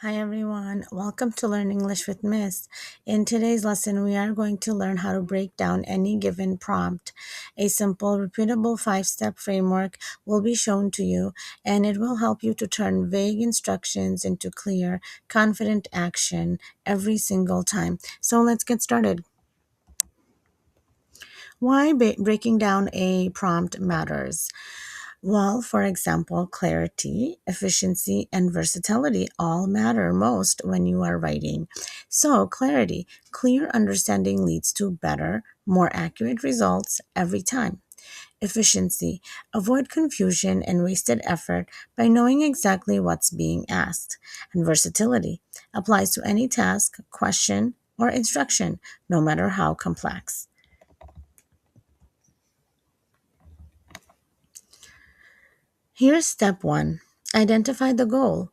Hi everyone, welcome to Learn English with Miss. In today's lesson, we are going to learn how to break down any given prompt. A simple, repeatable 5-step framework will be shown to you, and it will help you to turn vague instructions into clear, confident action every single time. So let's get started. Why breaking down a prompt matters? Well, for example, clarity, efficiency, and versatility all matter most when you are writing. So, clarity, clear understanding leads to better, more accurate results every time. Efficiency, avoid confusion and wasted effort by knowing exactly what's being asked. And versatility applies to any task, question, or instruction, no matter how complex. Here's step one: identify the goal.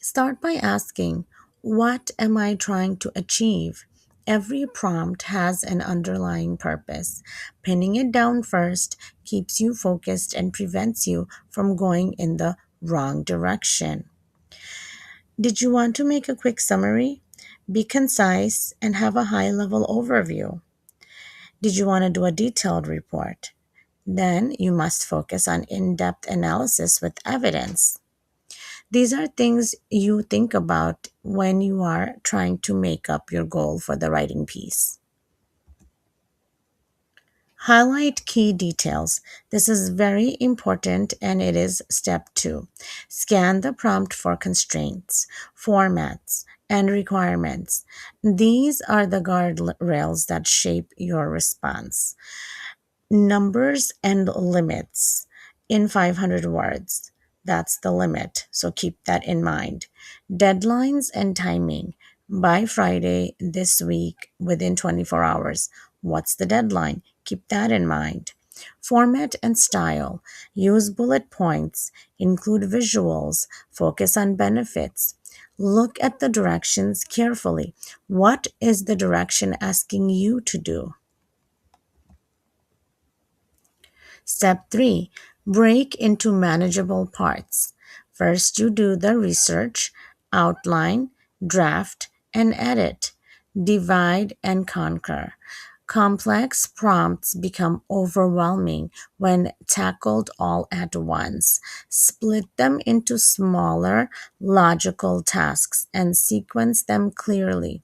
Start by asking, what am I trying to achieve? Every prompt has an underlying purpose. Pinning it down first keeps you focused and prevents you from going in the wrong direction. Did you want to make a quick summary? Be concise and have a high level overview. Did you want to do a detailed report? Then you must focus on in depth analysis with evidence. These are things you think about when you are trying to make up your goal for the writing piece. Highlight key details. This is very important and it is step two. Scan the prompt for constraints, formats, and requirements. These are the guardrails that shape your response. Numbers and limits in 500 words. That's the limit, so keep that in mind. Deadlines and timing. By Friday this week within 24 hours. What's the deadline? Keep that in mind. Format and style. Use bullet points, include visuals, focus on benefits. Look at the directions carefully. What is the direction asking you to do? Step 3: break into manageable parts. First, you do the research, outline, draft, and edit. Divide and conquer. Complex prompts become overwhelming when tackled all at once. Split them into smaller, logical tasks and sequence them clearly.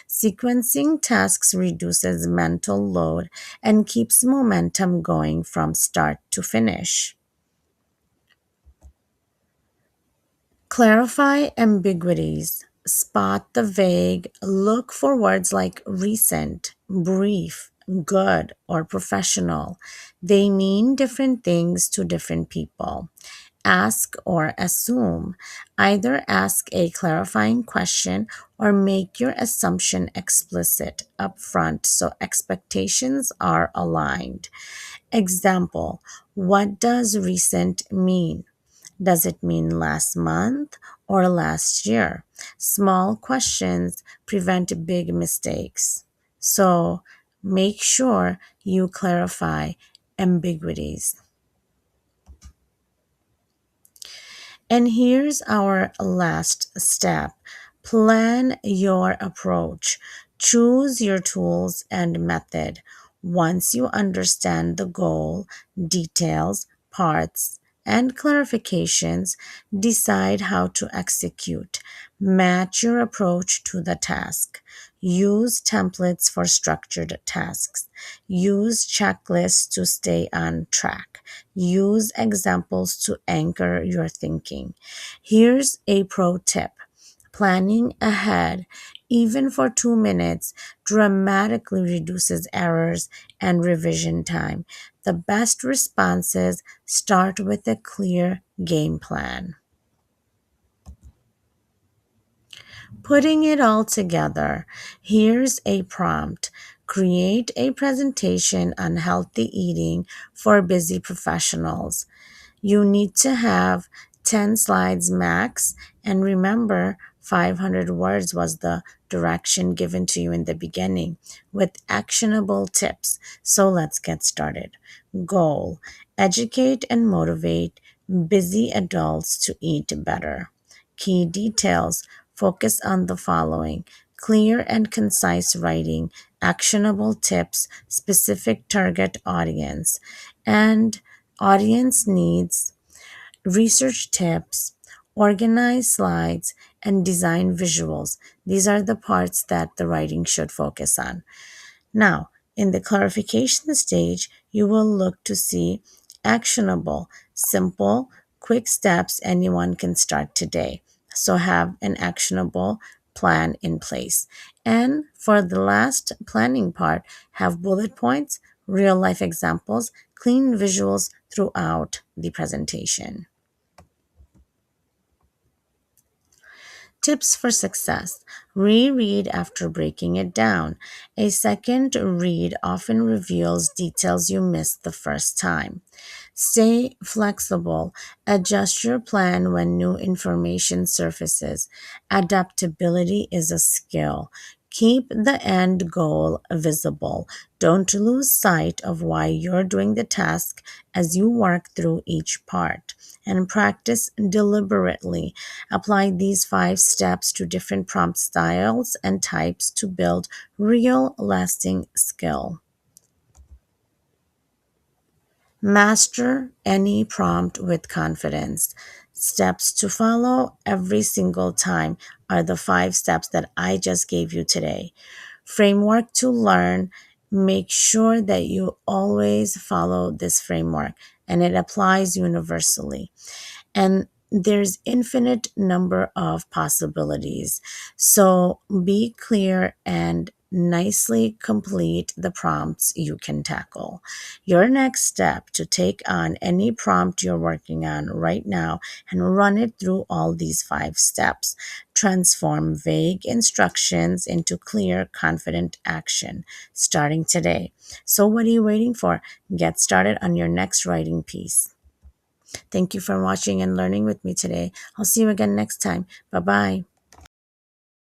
Sequencing tasks reduces mental load and keeps momentum going from start to finish. Clarify ambiguities. Spot the vague. Look for words like recent, brief, good, or professional. They mean different things to different people. Ask or assume. Either ask a clarifying question or make your assumption explicit upfront so expectations are aligned. Example: what does recent mean? Does it mean last month or last year? Small questions prevent big mistakes. So make sure you clarify ambiguities. And here's our last step: plan your approach. Choose your tools and method. Once you understand the goal, details, parts, and clarifications, decide how to execute. Match your approach to the task. Use templates for structured tasks. Use checklists to stay on track. Use examples to anchor your thinking. Here's a pro tip: planning ahead, even for 2 minutes, dramatically reduces errors and revision time. The best responses start with a clear game plan. Putting it all together, here's a prompt: create a presentation on healthy eating for busy professionals. You need to have 10 slides max, and remember, 500 words was the direction given to you in the beginning with actionable tips. So let's get started. Goal: educate and motivate busy adults to eat better. Key details: focus on the following: clear and concise writing, actionable tips, specific target audience, and audience needs, research tips, organize slides, and design visuals. These are the parts that the writing should focus on. Now, in the clarification stage, you will look to see actionable, simple, quick steps anyone can start today. So have an actionable plan in place. And for the last planning part, have bullet points, real life examples, clean visuals throughout the presentation. Tips for success. Reread after breaking it down. A second read often reveals details you missed the first time. Stay flexible. Adjust your plan when new information surfaces. Adaptability is a skill. Keep the end goal visible. Don't lose sight of why you're doing the task as you work through each part. And practice deliberately. Apply these 5 steps to different prompt styles and types to build real lasting skill. Master any prompt with confidence. Steps to follow every single time are the 5 steps that I just gave you today. Framework to learn. Make sure that you always follow this framework and it applies universally. And there's infinite number of possibilities. So be clear and nicely complete the prompts you can tackle. Your next step to take on any prompt you're working on right now and run it through all these 5 steps. Transform vague instructions into clear, confident action starting today. So what are you waiting for? Get started on your next writing piece. Thank you for watching and learning with me today. I'll see you again next time. Bye bye.